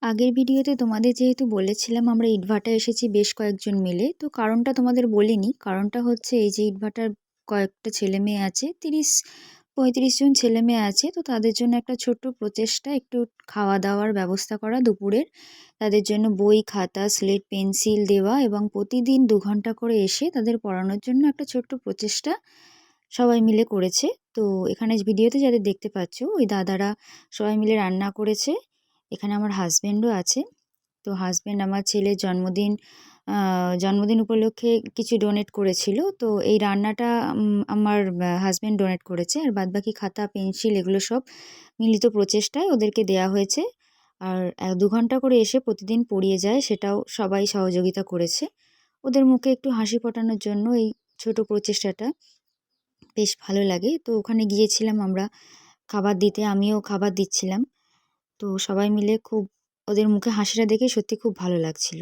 আগের ভিডিওতে তোমাদের যেহেতু বলেছিলাম আমরা ইটভাটায় এসেছি বেশ কয়েকজন মিলে, তো কারণটা তোমাদের বলিনি। কারণটা হচ্ছে এই যে ইটভাটার কয়েকটা ছেলে মেয়ে আছে, 30-35 জন ছেলে মেয়ে আছে, তো তাদের জন্য একটা ছোট্ট প্রচেষ্টা, একটু খাওয়া দাওয়ার ব্যবস্থা করা দুপুরের। তাদের জন্য বই খাতা স্লেট পেন্সিল দেওয়া এবং প্রতিদিন 2 ঘন্টা করে এসে তাদের পড়ানোর জন্য একটা ছোট্ট প্রচেষ্টা সবাই মিলে করেছে। তো এখানে ভিডিওতে যাদের দেখতে পাচ্ছ ওই দাদারা সবাই মিলে রান্না করেছে। এখানে আমার হাজব্যান্ডও আছে। তো হাজব্যান্ড আমার ছেলের জন্মদিন উপলক্ষে কিছু ডোনেট করেছিল। তো এই রান্নাটা আমার হাজব্যান্ড ডোনেট করেছে, আর বাদবাকি খাতা পেন্সিল এগুলো সব মিলিত প্রচেষ্টায় ওদেরকে দেয়া হয়েছে। আর 2 ঘন্টা করে এসে প্রতিদিন পড়িয়ে যায়, সেটাও সবাই সহযোগিতা করেছে। ওদের মুখে একটু হাসি ফোটানোর জন্য এই ছোট প্রচেষ্টাটা বেশ ভালো লাগে। তো ওখানে গিয়েছিলাম আমরা খাবার দিতে, আমিও খাবার দিচ্ছিলাম। তো সবাই মিলে খুব ওদের মুখে হাসিটা দেখে সত্যি খুব ভালো লাগছিল।